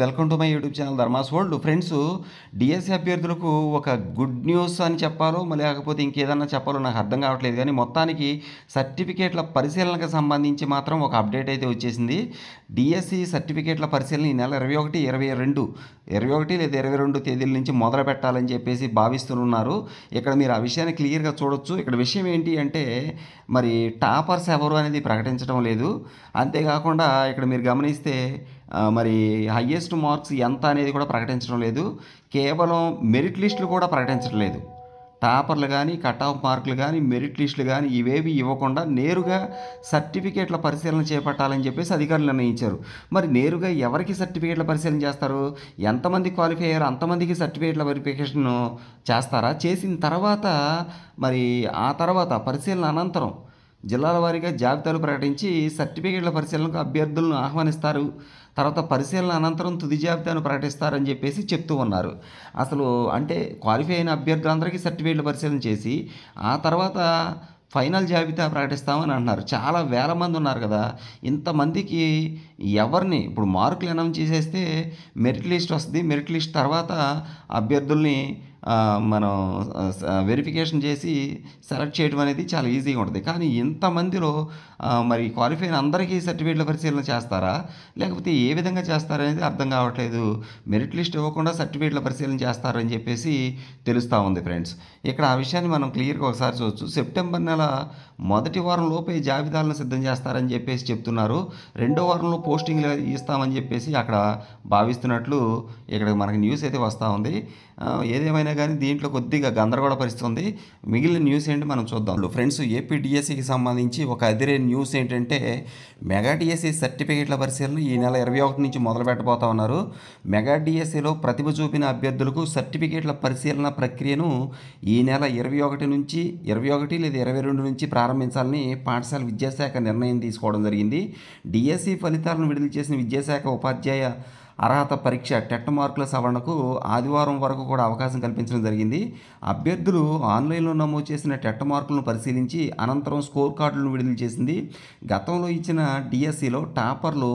Welcome to my YouTube channel Dharma's world. Friends, DSC అభ్యర్థులకు ఒక good news అని చెప్పాలో లేకపోతే ఇంకేదన్నా చెప్పాలో నాకు అర్థం కావట్లేదు. కానీ మొత్తానికి సర్టిఫికేట్ల పరిశీలనకు సంబంధించి మాత్రం ఒక అప్డేట్ అయితే వచ్చేసింది. డిఎస్సి సర్టిఫికేట్ల పరిశీలన ఈ నెల 21, 21 లేదా 22 తేదీల నుంచి మొదలు పెట్టాలని చెప్పేసి భావిస్తున్నారు. ఇక్కడ మీరు ఆ విషయాన్ని క్లియర్గా చూడొచ్చు. ఇక్కడ విషయం ఏంటి అంటే, మరి టాపర్స్ ఎవరు అనేది ప్రకటించడం లేదు. అంతేకాకుండా ఇక్కడ మీరు గమనిస్తే మరి హయ్యెస్ట్ మార్క్స్ ఎంత అనేది కూడా ప్రకటించడం లేదు. కేవలం మెరిట్ లిస్టులు కూడా ప్రకటించడం లేదు. టాపర్లు కానీ, కట్ ఆఫ్ మార్కులు కానీ, మెరిట్ లిస్టులు కానీ ఇవేవి ఇవ్వకుండా నేరుగా సర్టిఫికేట్ల పరిశీలన చేపట్టాలని చెప్పేసి అధికారులు నిర్ణయించారు. మరి నేరుగా ఎవరికి సర్టిఫికేట్ల పరిశీలన చేస్తారు? ఎంతమంది క్వాలిఫై అయ్యారో అంతమందికి సర్టిఫికేట్ల వెరిఫికేషన్ చేస్తారా? చేసిన తర్వాత మరి ఆ తర్వాత పరిశీలన అనంతరం జిల్లాల వారీగా జాబితాలు ప్రకటించి సర్టిఫికేట్ల పరిశీలనకు అభ్యర్థులను ఆహ్వానిస్తారు. తర్వాత పరిశీలన అనంతరం తుది జాబితాను ప్రకటిస్తారని చెప్పేసి చెప్తూ ఉన్నారు. అసలు అంటే క్వాలిఫై అయిన అభ్యర్థులందరికీ సర్టిఫికేట్ల పరిశీలన చేసి ఆ తర్వాత ఫైనల్ జాబితా ప్రకటిస్తామని అంటున్నారు. చాలా వేల మంది ఉన్నారు కదా, ఇంతమందికి ఎవరిని ఇప్పుడు మార్కులు అనౌన్స్ చేసేస్తే మెరిట్ లిస్ట్ వస్తుంది. మెరిట్ లిస్ట్ తర్వాత అభ్యర్థుల్ని మనం వెరిఫికేషన్ చేసి సెలెక్ట్ చేయడం అనేది చాలా ఈజీగా ఉంటుంది. కానీ ఇంతమందిలో మరి క్వాలిఫై అయిన అందరికీ సర్టిఫికేట్ల పరిశీలన చేస్తారా, లేకపోతే ఏ విధంగా చేస్తారనేది అర్థం కావట్లేదు. మెరిట్ లిస్ట్ ఇవ్వకుండా సర్టిఫికేట్ల పరిశీలన చేస్తారని చెప్పేసి తెలుస్తూ ఉంది. ఫ్రెండ్స్, ఇక్కడ ఆ విషయాన్ని మనం క్లియర్గా ఒకసారి చూడవచ్చు. సెప్టెంబర్ నెల మొదటి వారం లోపే జాబితాలను సిద్ధం చేస్తారని చెప్పేసి చెప్తున్నారు. రెండో వారంలో పోస్టింగ్లు ఇస్తామని చెప్పేసి అక్కడ భావిస్తున్నట్లు ఇక్కడ మనకి న్యూస్ అయితే వస్తూ ఉంది. ఏదేమైనా కానీ దీంట్లో కొద్దిగా గందరగోళ పరిస్థితి ఉంది. మిగిలిన న్యూస్ ఏంటి మనం చూద్దాం. ఫ్రెండ్స్, ఏపీ డిఎస్సికి సంబంధించి ఒక అదిరే న్యూస్ ఏంటంటే, మెగా డిఎస్సి సర్టిఫికేట్ల పరిశీలన ఈ నెల 21 నుంచి మొదలు పెట్టబోతా ఉన్నారు. మెగా డిఎస్సిలో ప్రతిభ చూపిన అభ్యర్థులకు సర్టిఫికేట్ల పరిశీలన ప్రక్రియను ఈ నెల 21 లేదా 22 నుంచి ప్రారంభించాలని పాఠశాల విద్యాశాఖ నిర్ణయం తీసుకోవడం జరిగింది. డిఎస్సి ఫలితాలను విడుదల చేసిన విద్యాశాఖ ఉపాధ్యాయ అర్హత పరీక్ష టెట్ మార్కుల సవరణకు ఆదివారం వరకు కూడా అవకాశం కల్పించడం జరిగింది. అభ్యర్థులు ఆన్లైన్లో నమోదు చేసిన టెట్ మార్కులను పరిశీలించి అనంతరం స్కోర్ కార్డులను విడుదల చేసింది. గతంలో ఇచ్చిన డిఎస్సిలో టాపర్లు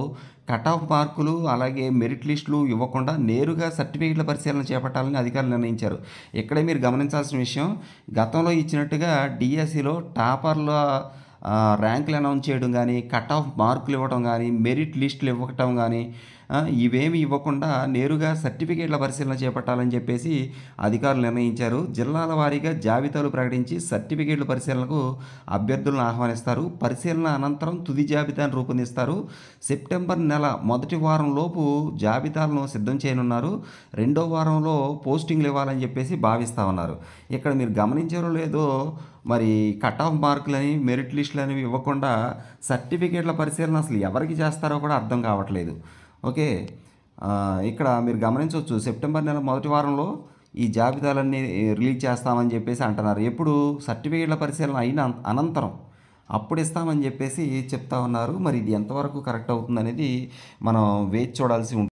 కట్ ఆఫ్ మార్కులు అలాగే మెరిట్ లిస్టులు ఇవ్వకుండా నేరుగా సర్టిఫికేట్ల పరిశీలన చేపట్టాలని అధికారులు నిర్ణయించారు. ఇక్కడే మీరు గమనించాల్సిన విషయం, గతంలో ఇచ్చినట్టుగా డిఎస్సిలో టాపర్ల ర్యాంకులు అనౌన్స్ చేయడం కానీ, కట్ ఆఫ్ మార్కులు ఇవ్వడం కానీ, మెరిట్ లిస్టులు ఇవ్వటం కానీ ఇవేమి ఇవ్వకుండా నేరుగా సర్టిఫికేట్ల పరిశీలన చేపట్టాలని చెప్పేసి అధికారులు నిర్ణయించారు. జిల్లాల వారీగా జాబితాలు ప్రకటించి సర్టిఫికేట్ల పరిశీలనకు అభ్యర్థులను ఆహ్వానిస్తారు. పరిశీలన అనంతరం తుది జాబితాను రూపొందిస్తారు. సెప్టెంబర్ నెల మొదటి వారంలోపు జాబితాలను సిద్ధం చేయనున్నారు. రెండో వారంలో పోస్టింగ్లు ఇవ్వాలని చెప్పేసి భావిస్తూ ఉన్నారు. ఇక్కడ మీరు గమనించారో లేదో, మరి కట్ ఆఫ్ మార్కులని, మెరిట్ లిస్టులు అనేవి ఇవ్వకుండా సర్టిఫికేట్ల పరిశీలన అసలు ఎవరికి చేస్తారో కూడా అర్థం కావట్లేదు. ఓకే, ఇక్కడ మీరు గమనించవచ్చు, సెప్టెంబర్ నెల మొదటి వారంలో ఈ జాబితాలన్నీ రిలీజ్ చేస్తామని చెప్పేసి అంటున్నారు. ఎప్పుడు సర్టిఫికేట్ల పరిశీలన అయిన అనంతరం అప్పుడు ఇస్తామని చెప్పేసి చెప్తా ఉన్నారు. మరి ఇది ఎంతవరకు కరెక్ట్ అవుతుందనేది మనం వేచి చూడాల్సి ఉంటుంది.